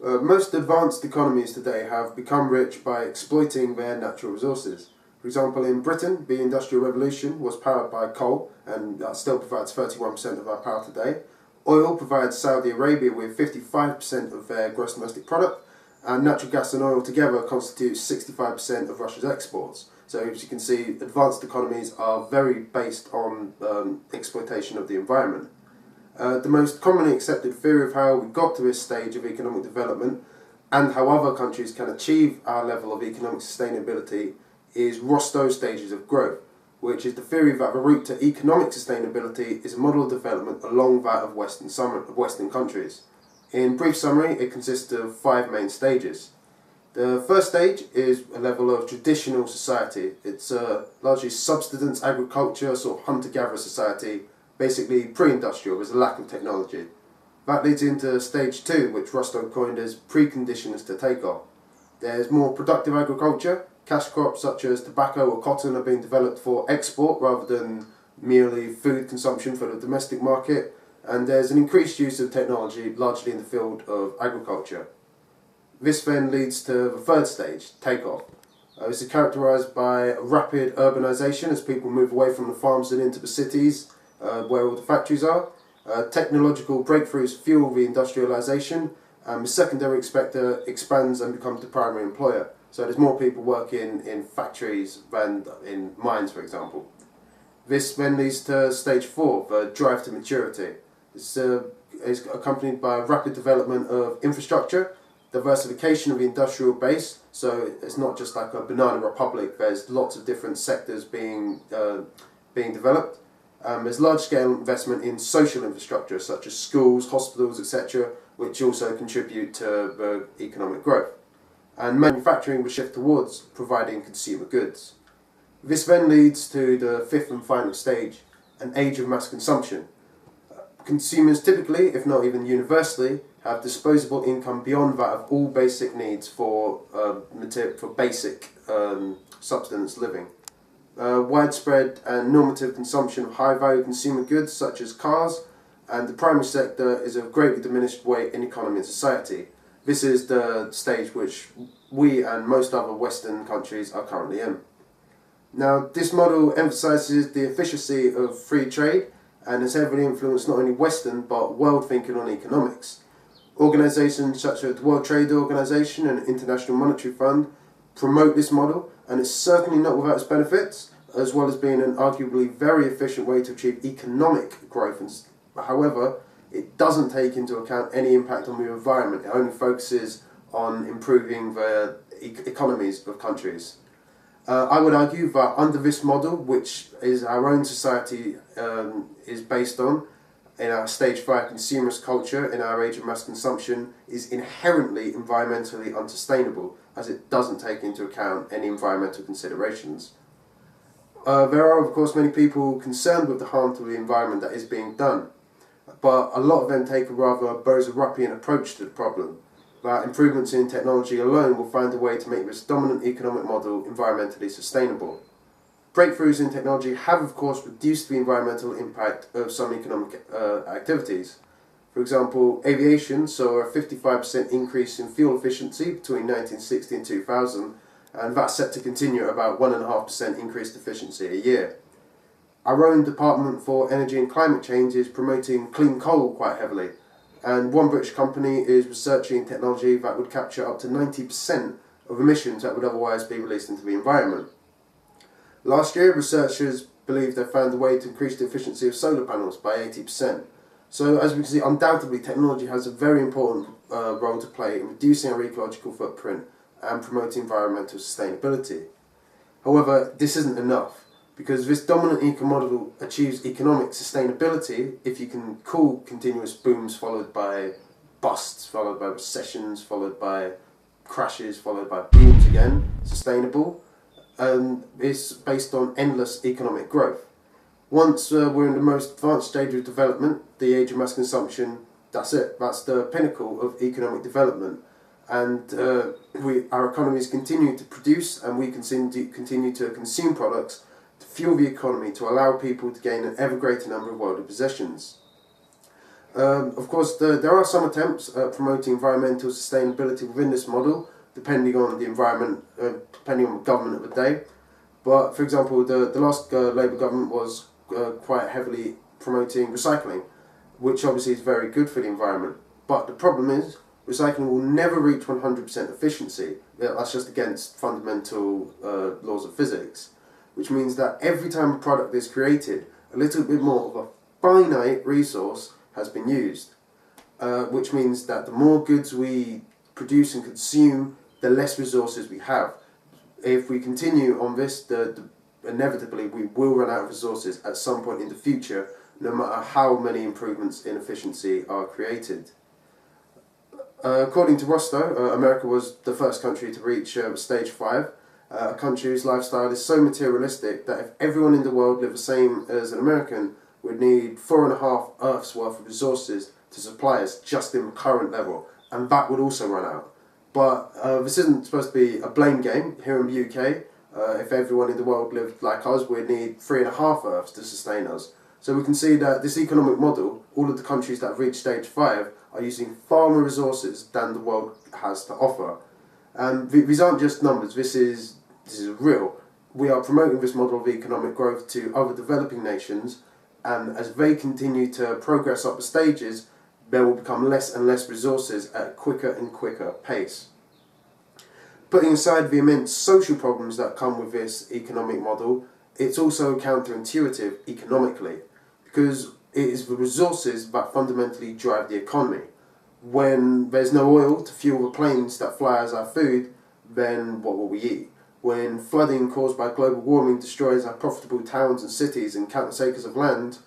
Most advanced economies today have become rich by exploiting their natural resources. For example, in Britain, the Industrial Revolution was powered by coal, and that still provides 31% of our power today. Oil provides Saudi Arabia with 55% of their gross domestic product, and natural gas and oil together constitute 65% of Russia's exports. So as you can see, advanced economies are very based on exploitation of the environment. The most commonly accepted theory of how we got to this stage of economic development and how other countries can achieve our level of economic sustainability is Rostow's stages of growth, which is the theory that the route to economic sustainability is a model of development along that of Western countries. In brief summary, it consists of 5 main stages. The first stage is a level of traditional society. It's largely subsistence agriculture, sort of hunter-gatherer society, basically pre-industrial. There's a lack of technology. That leads into stage 2, which Rostow coined as preconditions to takeoff. There's more productive agriculture. Cash crops such as tobacco or cotton are being developed for export rather than merely food consumption for the domestic market. And there's an increased use of technology, largely in the field of agriculture. This then leads to the third stage, takeoff. This is characterised by rapid urbanisation as people move away from the farms and into the cities where all the factories are. Technological breakthroughs fuel the industrialisation, and the secondary sector expands and becomes the primary employer. So there's more people working in factories than in mines, for example. This then leads to stage 4, the drive to maturity. This is accompanied by rapid development of infrastructure, diversification of the industrial base, so it's not just like a banana republic, there's lots of different sectors being developed. There's large-scale investment in social infrastructure such as schools, hospitals, etc., which also contribute to the economic growth. And manufacturing will shift towards providing consumer goods. This then leads to the 5th and final stage, an age of mass consumption. Consumers typically, if not even universally, have disposable income beyond that of all basic needs for basic subsistence living. Widespread and normative consumption of high-value consumer goods such as cars, and the primary sector is of greatly diminished weight in economy and society. This is the stage which we and most other Western countries are currently in. Now, this model emphasises the efficiency of free trade and has heavily influenced not only Western but world thinking on economics. Organisations such as the World Trade Organization and International Monetary Fund promote this model, and it's certainly not without its benefits, as well as being an arguably very efficient way to achieve economic growth. However, it doesn't take into account any impact on the environment. It only focuses on improving the economies of countries. I would argue that under this model, which is our own society is based on, in our stage 5 consumerist culture, in our age of mass consumption, is inherently environmentally unsustainable, as it doesn't take into account any environmental considerations. There are, of course, many people concerned with the harm to the environment that is being done, but a lot of them take a rather Bose-Rupian approach to the problem, that improvements in technology alone will find a way to make this dominant economic model environmentally sustainable. Breakthroughs in technology have, of course, reduced the environmental impact of some economic activities. For example, aviation saw a 55% increase in fuel efficiency between 1960 and 2000, and that's set to continue at about 1.5% increased efficiency a year. Our own Department for Energy and Climate Change is promoting clean coal quite heavily, and one British company is researching technology that would capture up to 90% of emissions that would otherwise be released into the environment. Last year, researchers believe they found a way to increase the efficiency of solar panels by 80%. So as we can see, undoubtedly technology has a very important role to play in reducing our ecological footprint and promoting environmental sustainability. However, this isn't enough, because this dominant eco model achieves economic sustainability if you can call continuous booms followed by busts, followed by recessions, followed by crashes, followed by booms again, sustainable. It's based on endless economic growth. Once we're in the most advanced stage of development, the age of mass consumption, that's it. That's the pinnacle of economic development. And our economies continue to produce, and we continue to consume products to fuel the economy, to allow people to gain an ever greater number of worldly possessions. Of course, there are some attempts at promoting environmental sustainability within this model, depending on the environment, depending on the government of the day. But for example, the last Labour government was quite heavily promoting recycling, which obviously is very good for the environment. But the problem is, recycling will never reach 100% efficiency. That's just against fundamental laws of physics, which means that every time a product is created, a little bit more of a finite resource has been used, which means that the more goods we produce and consume, the less resources we have. If we continue on this, inevitably we will run out of resources at some point in the future, no matter how many improvements in efficiency are created. According to Rostow, America was the first country to reach stage 5, a country whose lifestyle is so materialistic that if everyone in the world lived the same as an American, we'd need 4.5 Earths worth of resources to supply us just in the current level, and that would also run out. But this isn't supposed to be a blame game. Here in the UK, if everyone in the world lived like us, we'd need 3.5 Earths to sustain us. So we can see that this economic model, all of the countries that have reached stage 5 are using far more resources than the world has to offer. And these aren't just numbers, this is real. We are promoting this model of economic growth to other developing nations, and as they continue to progress up the stages, there will become less and less resources at a quicker and quicker pace. Putting aside the immense social problems that come with this economic model, it's also counterintuitive economically, because it is the resources that fundamentally drive the economy. When there's no oil to fuel the planes that fly as our food, then what will we eat? When flooding caused by global warming destroys our profitable towns and cities and countless acres of land,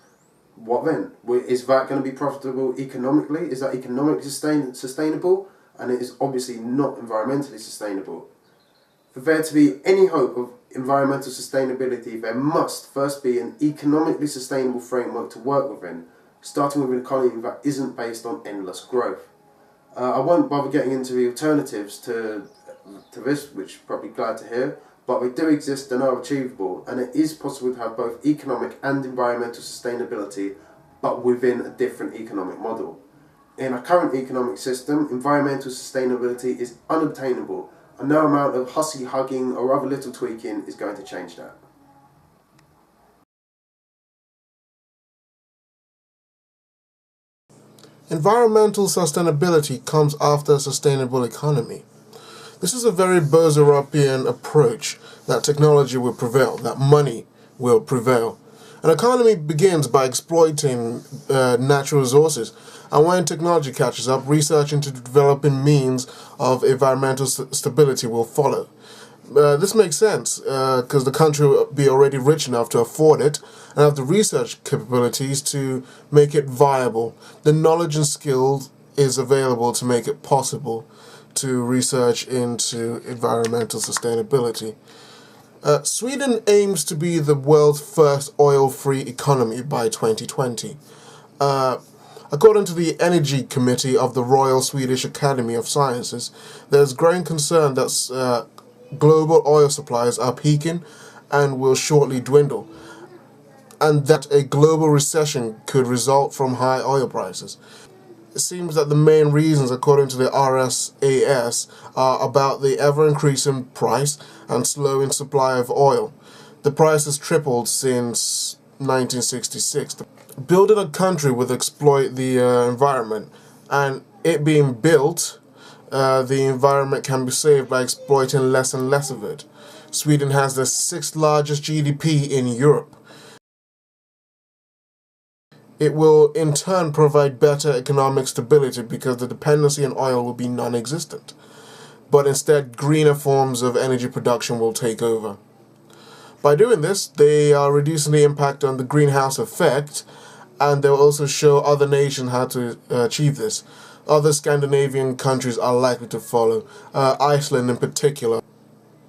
what then? Is that going to be profitable economically? Is that economically sustainable? And it is obviously not environmentally sustainable. For there to be any hope of environmental sustainability, there must first be an economically sustainable framework to work within, starting with an economy that isn't based on endless growth. I won't bother getting into the alternatives to this, which you're probably glad to hear, but they do exist and are achievable, and it is possible to have both economic and environmental sustainability, but within a different economic model. In our current economic system, environmental sustainability is unobtainable, and no amount of hussy hugging or other little tweaking is going to change that. Environmental sustainability comes after a sustainable economy. This is a very Bozoropian approach that technology will prevail, that money will prevail. An economy begins by exploiting natural resources, and when technology catches up, research into developing means of environmental stability will follow. This makes sense because the country will be already rich enough to afford it and have the research capabilities to make it viable. The knowledge and skill is available to make it possible to research into environmental sustainability. Sweden aims to be the world's first oil-free economy by 2020. According to the Energy Committee of the Royal Swedish Academy of Sciences, there's growing concern that global oil supplies are peaking and will shortly dwindle, and that a global recession could result from high oil prices. It seems that the main reasons, according to the RSAS, are about the ever-increasing price and slowing supply of oil. The price has tripled since 1966. Building a country would exploit the environment, and it being built, the environment can be saved by exploiting less and less of it. Sweden has the 6th largest GDP in Europe. It will in turn provide better economic stability because the dependency on oil will be non-existent. But instead, greener forms of energy production will take over. By doing this, they are reducing the impact on the greenhouse effect, and they'll also show other nations how to achieve this. Other Scandinavian countries are likely to follow, Iceland in particular.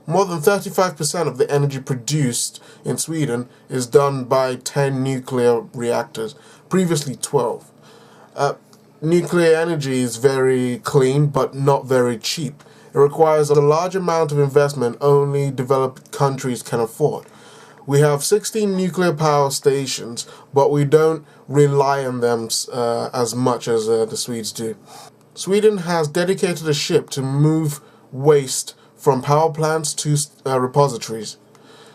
More than 35% of the energy produced in Sweden is done by 10 nuclear reactors, previously 12. Nuclear energy is very clean but not very cheap. It requires a large amount of investment only developed countries can afford. We have 16 nuclear power stations, but we don't rely on them as much as the Swedes do. Sweden has dedicated a ship to move waste from power plants to repositories.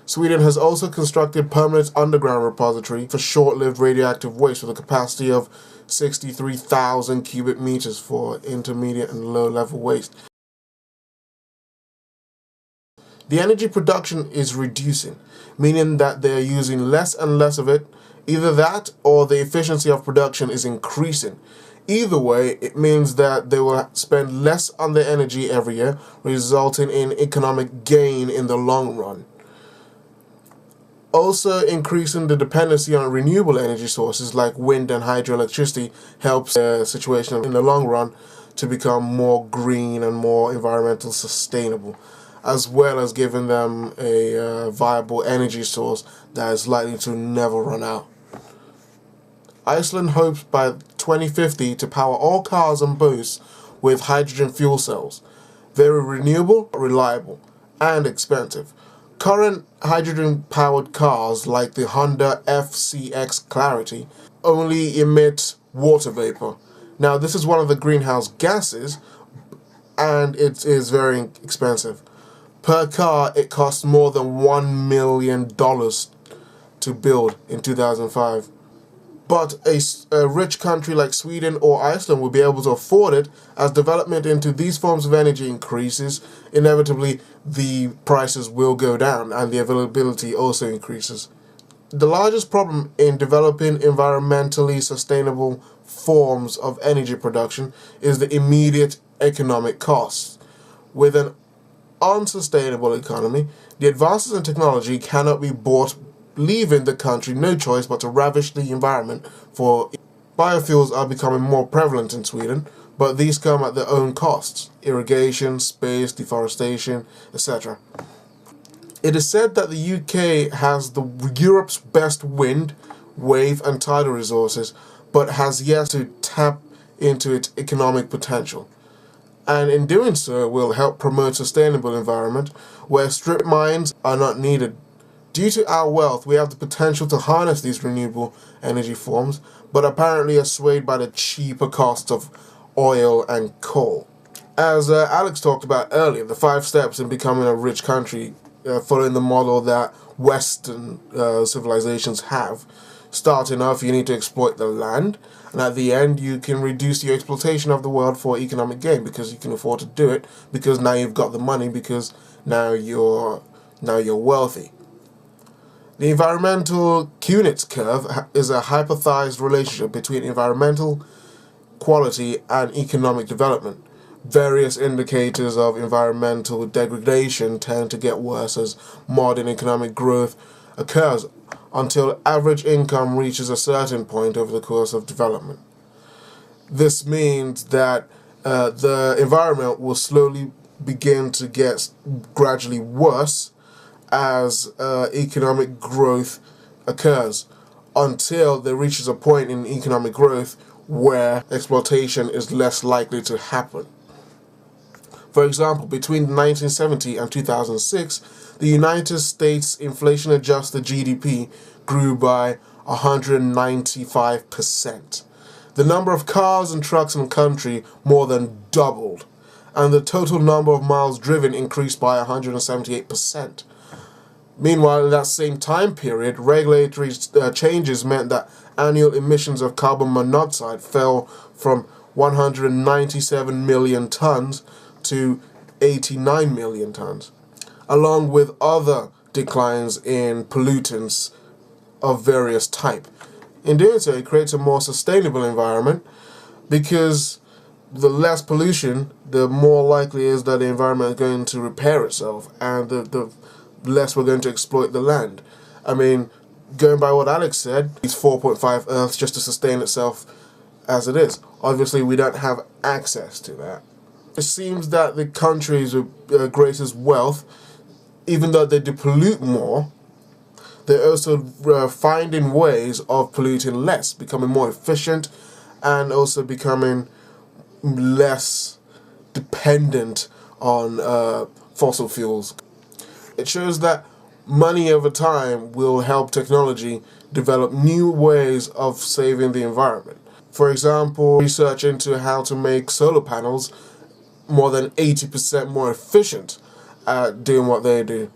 Sweden has also constructed permanent underground repository for short-lived radioactive waste with a capacity of 63,000 cubic meters for intermediate and low-level waste. The energy production is reducing, meaning that they are using less and less of it. Either that or the efficiency of production is increasing. Either way, it means that they will spend less on their energy every year, resulting in economic gain in the long run. Also, increasing the dependency on renewable energy sources like wind and hydroelectricity helps the situation in the long run to become more green and more environmentally sustainable, as well as giving them a viable energy source that is likely to never run out. Iceland hopes by 2050 to power all cars and boats with hydrogen fuel cells. Very renewable, reliable, and expensive. Current hydrogen-powered cars like the Honda FCX Clarity only emit water vapor. Now, this is one of the greenhouse gases, and it is very expensive. Per car, it costs more than $1 million to build in 2005. But a rich country like Sweden or Iceland will be able to afford it. As development into these forms of energy increases, inevitably the prices will go down and the availability also increases. The largest problem in developing environmentally sustainable forms of energy production is the immediate economic costs. With an unsustainable economy, the advances in technology cannot be bought, leaving the country no choice but to ravish the environment for biofuels are becoming more prevalent in Sweden, but these come at their own costs: irrigation, space, deforestation, etc. It is said that the UK has Europe's best wind, wave and tidal resources, but has yet to tap into its economic potential. And in doing so will help promote sustainable environment where strip mines are not needed. Due to our wealth, we have the potential to harness these renewable energy forms, but apparently are swayed by the cheaper costs of oil and coal. As Alex talked about earlier, the 5 steps in becoming a rich country, following the model that Western civilizations have. Starting off, you need to exploit the land, and at the end, you can reduce your exploitation of the world for economic gain because you can afford to do it, because now you've got the money, because now you're wealthy. The environmental Kunitz curve is a hypothesized relationship between environmental quality and economic development. Various indicators of environmental degradation tend to get worse as modern economic growth occurs until average income reaches a certain point over the course of development. This means that the environment will slowly begin to get gradually worse as economic growth occurs, until there reaches a point in economic growth where exploitation is less likely to happen. For example, between 1970 and 2006, the United States inflation-adjusted GDP grew by 195%. The number of cars and trucks in the country more than doubled, and the total number of miles driven increased by 178%. Meanwhile, in that same time period, regulatory changes meant that annual emissions of carbon monoxide fell from 197 million tons to 89 million tons, along with other declines in pollutants of various type. In doing so, it creates a more sustainable environment because the less pollution, the more likely is that the environment is going to repair itself, and the less we're going to exploit the land. I mean, going by what Alex said, it's 4.5 Earths just to sustain itself as it is. Obviously, we don't have access to that. It seems that the countries with greatest wealth, even though they depollute more, they're also finding ways of polluting less, becoming more efficient, and also becoming less dependent on fossil fuels. It shows that money over time will help technology develop new ways of saving the environment. For example, research into how to make solar panels more than 80% more efficient at doing what they do.